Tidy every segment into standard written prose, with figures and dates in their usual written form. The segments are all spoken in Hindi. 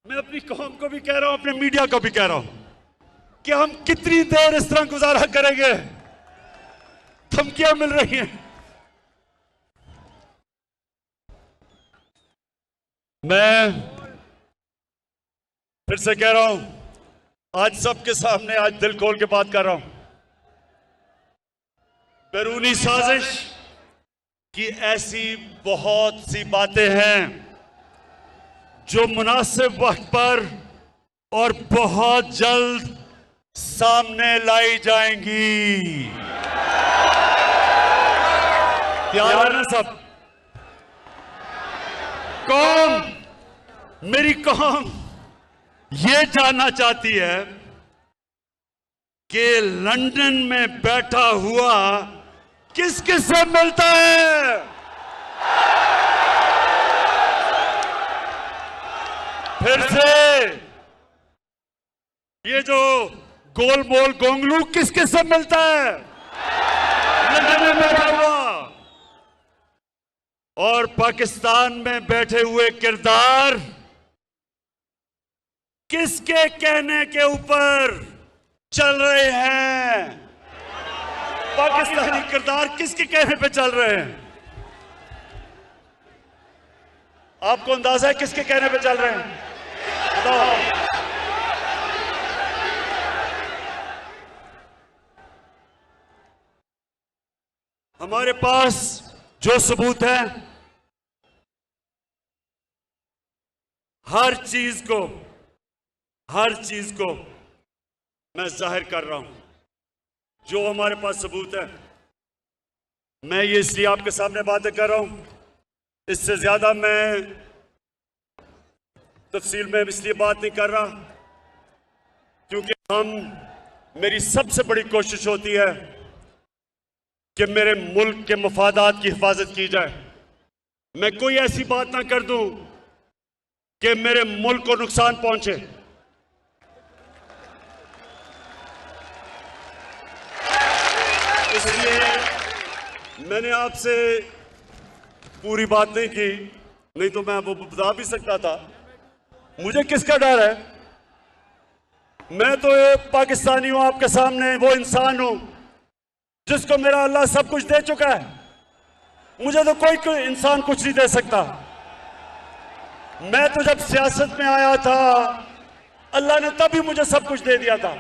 मैं अपनी कौम को भी कह रहा हूं, अपने मीडिया को भी कह रहा हूं कि हम कितनी देर इस तरह गुजारा करेंगे। धमकियां मिल रही हैं। मैं फिर से कह रहा हूं, आज सबके सामने आज दिल खोल के बात कर रहा हूं। बैरूनी साजिश की ऐसी बहुत सी बातें हैं जो मुनासिब वक्त पर और बहुत जल्द सामने लाई जाएंगी। तैयार है सब? मेरी कौम ये जानना चाहती है कि लंदन में बैठा हुआ किस किस से मिलता है। फिर से ये जो गोल मोल गोंगलू किस किस से मिलता है लंदन में बैठा हुआ, और पाकिस्तान में बैठे हुए किरदार किसके कहने के ऊपर चल रहे हैं। पाकिस्तानी किरदार किसके कहने पे चल रहे हैं? आपको अंदाजा है किसके कहने पे चल रहे हैं? बताओ। हमारे पास जो सबूत है, हर चीज को मैं जाहिर कर रहा हूं। जो हमारे पास सबूत है, मैं ये इसलिए आपके सामने बातें कर रहा हूं। इससे ज्यादा मैं तफसील में इसलिए बात नहीं कर रहा क्योंकि मेरी सबसे बड़ी कोशिश होती है कि मेरे मुल्क के मफादात की हिफाजत की जाए। मैं कोई ऐसी बात ना कर दूं कि मेरे मुल्क को नुकसान पहुंचे। इसलिए मैंने आपसे पूरी बात नहीं की, नहीं तो मैं वो बता भी सकता था। मुझे किसका डर है? मैं तो एक पाकिस्तानी हूं, आपके सामने वो इंसान हूं जिसको मेरा अल्लाह सब कुछ दे चुका है। मुझे तो कोई इंसान कुछ नहीं दे सकता। मैं तो जब सियासत में आया था, अल्लाह ने तभी मुझे सब कुछ दे दिया था।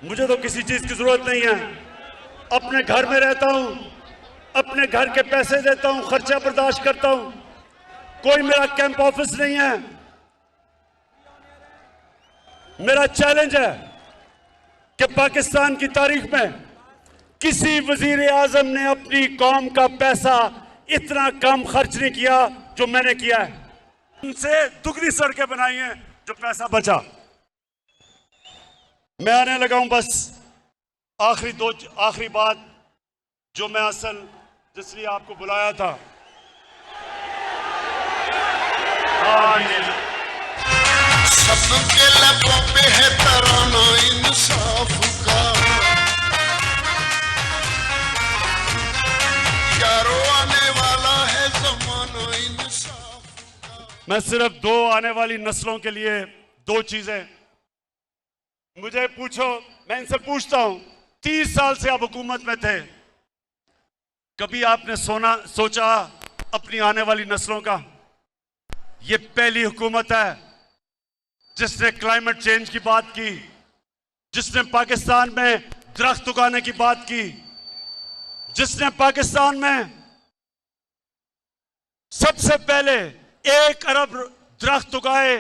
मुझे तो किसी चीज की जरूरत नहीं है। अपने घर में रहता हूं, अपने घर के पैसे देता हूं, खर्चा बर्दाश्त करता हूं। कोई मेरा कैंप ऑफिस नहीं है। मेरा चैलेंज है कि पाकिस्तान की तारीख में किसी वजीर आजम ने अपनी कौम का पैसा इतना कम खर्च नहीं किया जो मैंने किया है। उनसे दुगनी सड़कें बनाई हैं जो पैसा बचा। मैं आने लगा हूं बस आखिरी बात जो मैं असल जिसलिए आपको बुलाया था। सबके लबों पे है तराना इंसाफ का, यारो आने वाला है ज़माना इंसाफ का। मैं सिर्फ दो आने वाली नस्लों के लिए दो चीजें मुझे पूछो, मैं इनसे पूछता हूं, 30 साल से आप हुकूमत में थे, कभी आपने सोचा अपनी आने वाली नस्लों का? ये पहली हुकूमत है जिसने क्लाइमेट चेंज की बात की, जिसने पाकिस्तान में दरख्त उगाने की बात की, जिसने पाकिस्तान में सबसे पहले 1 अरब दरख्त उगाए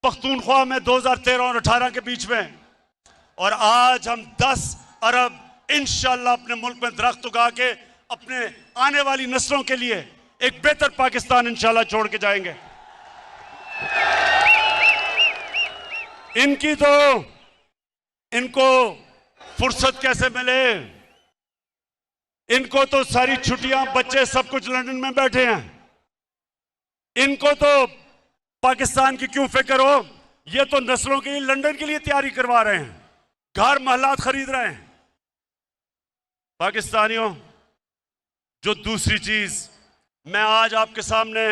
पख्तूनख्वा में 2013 और 18 के बीच में, और आज हम 10 अरब इंशाल्लाह अपने मुल्क में दरख्त उगा के अपने आने वाली नस्लों के लिए एक बेहतर पाकिस्तान इंशाल्लाह छोड़ के जाएंगे। इनको फुर्सत कैसे मिले? इनको तो सारी छुट्टियां, बच्चे सब कुछ लंदन में बैठे हैं। इनको तो पाकिस्तान की क्यों फिक्र हो? ये तो नस्लों के लिए लंदन के लिए तैयारी करवा रहे हैं, घर महलात खरीद रहे हैं। पाकिस्तानियों, जो दूसरी चीज मैं आज आपके सामने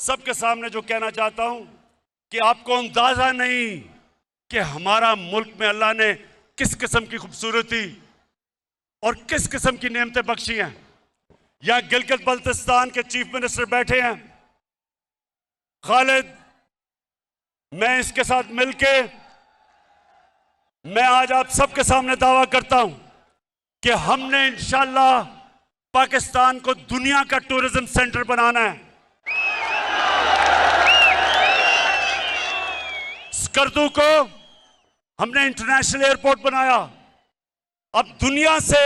सबके सामने जो कहना चाहता हूं, कि आपको अंदाजा नहीं कि हमारा मुल्क में अल्लाह ने किस किस्म की खूबसूरती और किस किस्म की नेमतें बख्शी हैं। यहां गिलगित बल्तिस्तान के चीफ मिनिस्टर बैठे हैं खालिद, मैं इसके साथ मिलके मैं आज आप सबके सामने दावा करता हूं कि हमने इंशाअल्लाह पाकिस्तान को दुनिया का टूरिज्म सेंटर बनाना है। स्कर्दू को हमने इंटरनेशनल एयरपोर्ट बनाया। अब दुनिया से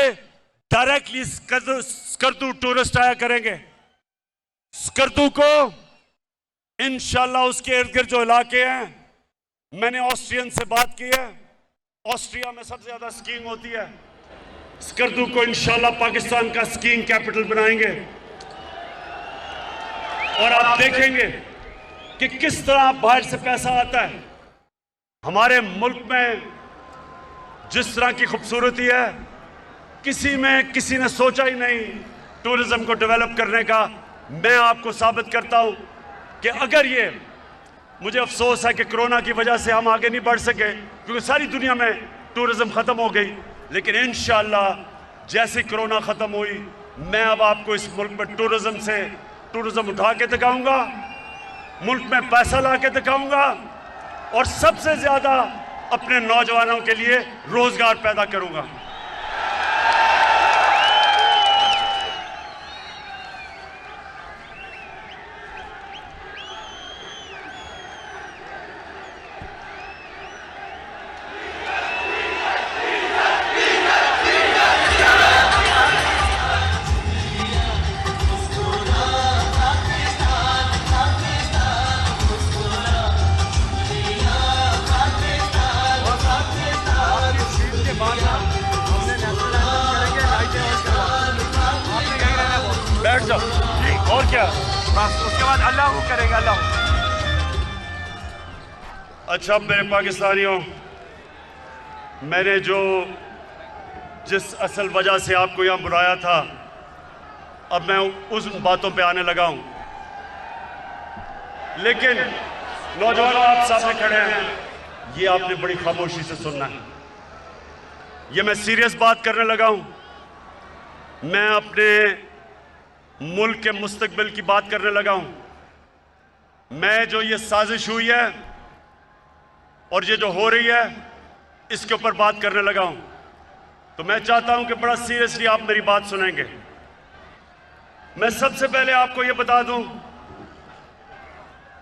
डायरेक्टली स्कर्दू टूरिस्ट आया करेंगे। स्कर्दू को इंशाअल्लाह उसके इर्द गिर्द जो इलाके हैं, मैंने ऑस्ट्रियन से बात की है, ऑस्ट्रिया में सबसे ज्यादा स्कीइंग होती है। स्कर्दू को इंशाअल्लाह पाकिस्तान का स्कीइंग कैपिटल बनाएंगे और आप देखेंगे कि किस तरह बाहर से पैसा आता है। हमारे मुल्क में जिस तरह की खूबसूरती है, किसी ने सोचा ही नहीं टूरिज्म को डेवलप करने का। मैं आपको साबित करता हूं कि अगर ये, मुझे अफसोस है कि कोरोना की वजह से हम आगे नहीं बढ़ सके क्योंकि सारी दुनिया में टूरिज्म खत्म हो गई, लेकिन इंशाअल्लाह जैसे कोरोना खत्म हुई, मैं अब आपको इस मुल्क में टूरिज्म उठा के दिखाऊंगा, मुल्क में पैसा ला के दिखाऊंगा और सबसे ज्यादा अपने नौजवानों के लिए रोजगार पैदा करूंगा। बैठ जाओ और क्या, बस उसके बाद अल्लाह करेगा अल्लाह। अच्छा मेरे पाकिस्तानियों, मैंने जिस असल वजह से आपको यहां बुलाया था, अब मैं उस बातों पे आने लगा हूं। लेकिन नौजवानों, आप सामने खड़े हैं, ये आपने बड़ी खामोशी से सुनना है। ये मैं सीरियस बात करने लगा हूं। मैं अपने मुल्क के मुस्तकबिल की बात करने लगा हूं। मैं ये साजिश हुई है और ये जो हो रही है, इसके ऊपर बात करने लगा हूं। तो मैं चाहता हूं कि बड़ा सीरियसली आप मेरी बात सुनेंगे। मैं सबसे पहले आपको ये बता दूं,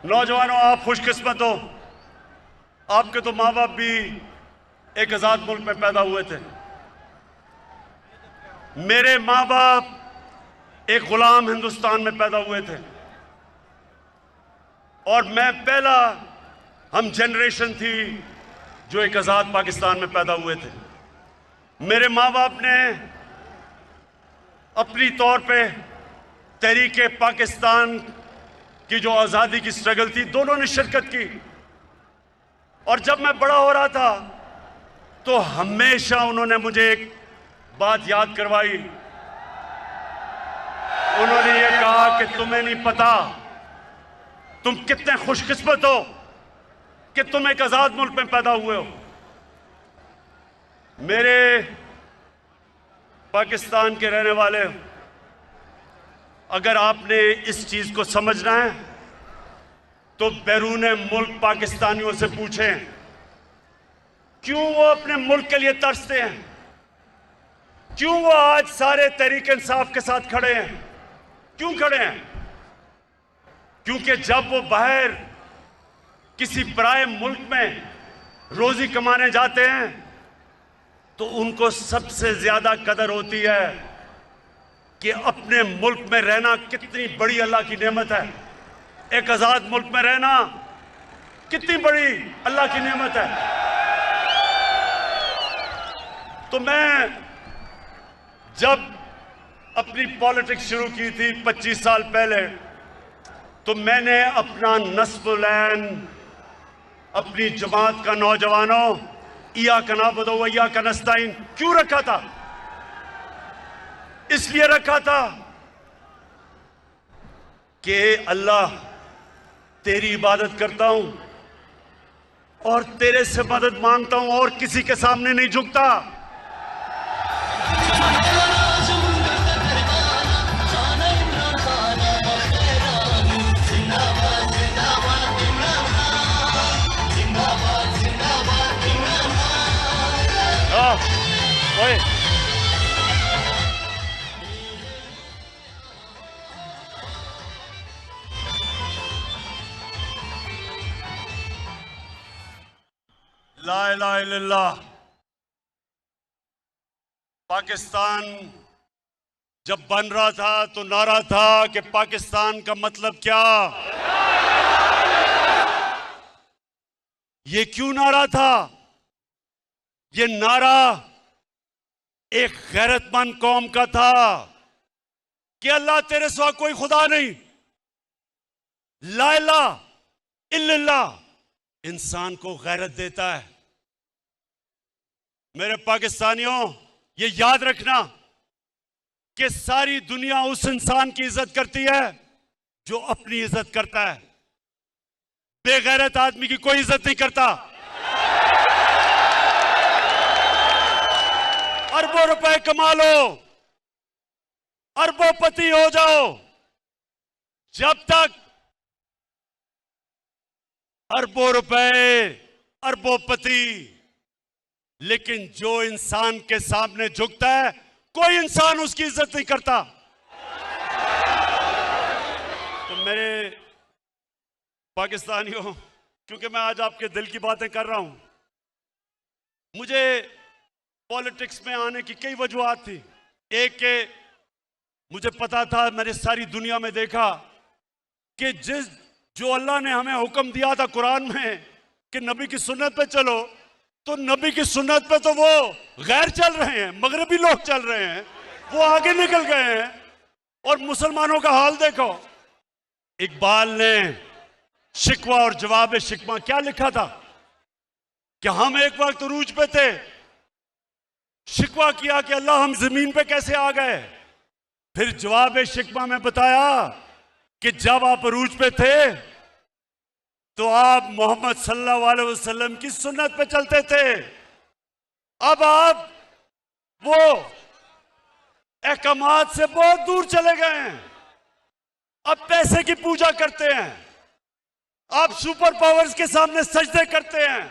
नौजवानों, आप खुशकिस्मत हो, आपके तो माँ बाप भी एक आजाद मुल्क में पैदा हुए थे। मेरे माँ बाप एक गुलाम हिंदुस्तान में पैदा हुए थे और मैं पहला हम जनरेशन थी जो एक आजाद पाकिस्तान में पैदा हुए थे। मेरे माँ बाप ने अपनी तौर पे तहरीके पाकिस्तान की जो आज़ादी की स्ट्रगल थी, दोनों ने शिरकत की। और जब मैं बड़ा हो रहा था तो हमेशा उन्होंने मुझे एक बात याद करवाई। उन्होंने ये कहा कि तुम्हें नहीं पता तुम कितने खुशकिस्मत हो कि तुम एक आजाद मुल्क में पैदा हुए हो। मेरे पाकिस्तान के रहने वाले, अगर आपने इस चीज को समझना है तो बैरून मुल्क पाकिस्तानियों से पूछें क्यों वो अपने मुल्क के लिए तरसते हैं, क्यों वो आज सारे तहरीक इंसाफ के साथ खड़े हैं। क्यों खड़े हैं? क्योंकि जब वो बाहर किसी पराए मुल्क में रोजी कमाने जाते हैं तो उनको सबसे ज्यादा कदर होती है कि अपने मुल्क में रहना कितनी बड़ी अल्लाह की नेमत है। एक आजाद मुल्क में रहना कितनी बड़ी अल्लाह की नेमत है। तो मैं जब अपनी पॉलिटिक्स शुरू की थी 25 साल पहले, तो मैंने अपना नस्बुलैन, अपनी जमात का नौजवानों, इय्याका नअबुदु व इय्याका नस्तईन क्यों रखा था? इसलिए रखा था कि अल्लाह तेरी इबादत करता हूं और तेरे से मदद मांगता हूं और किसी के सामने नहीं झुकता। ओए ला इलाहा इल्लल्लाह। पाकिस्तान जब बन रहा था तो नारा था कि पाकिस्तान का मतलब क्या। ये क्यों नारा था? ये नारा एक गैरतमंद कौम का था कि अल्लाह तेरे सिवा कोई खुदा नहीं, ला इलाहा इल्लल्लाह इंसान को गैरत देता है। मेरे पाकिस्तानियों, ये याद रखना कि सारी दुनिया उस इंसान की इज्जत करती है जो अपनी इज्जत करता है। बेगैरत आदमी की कोई इज्जत नहीं करता। अरबों रुपए कमा लो, अरबोपति हो जाओ, जब तक अरबों रुपए, अरबोपति, लेकिन जो इंसान के सामने झुकता है कोई इंसान उसकी इज्जत नहीं करता। तो मेरे पाकिस्तानियों, क्योंकि मैं आज आपके दिल की बातें कर रहा हूं, मुझे पॉलिटिक्स में आने की कई वजूहात थी। एक के मुझे पता था, मैंने सारी दुनिया में देखा कि जो अल्लाह ने हमें हुक्म दिया था कुरान में कि नबी की सुन्नत पे चलो, तो नबी की सुन्नत पे तो वो गैर चल रहे हैं, मगरबी लोग चल रहे हैं, वो आगे निकल गए हैं। और मुसलमानों का हाल देखो। इकबाल ने शिकवा और जवाब शिकवा क्या लिखा था कि हम एक वक्त उरूज पे थे, शिकवा किया कि अल्लाह हम जमीन पे कैसे आ गए। फिर जवाब शिकवा में बताया कि जब आप अरूज पे थे तो आप मोहम्मद सल्लल्लाहु अलैहि वसल्लम की सुन्नत पे चलते थे। अब आप वो अहकामात से बहुत दूर चले गए हैं। अब पैसे की पूजा करते हैं, आप सुपर पावर्स के सामने सजदे करते हैं,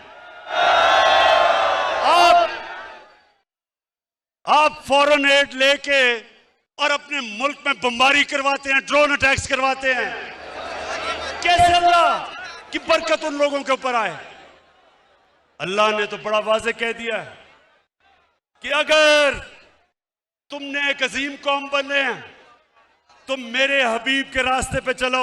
आप फॉरेन एड लेके और अपने मुल्क में बमबारी करवाते हैं, ड्रोन अटैक्स करवाते हैं। कैसे अल्लाह की बरकत उन लोगों के ऊपर आए? अल्लाह ने तो बड़ा वाज़ेह कह दिया है कि अगर तुमने एक अजीम कौम बनने हैं तो मेरे हबीब के रास्ते पे चलो।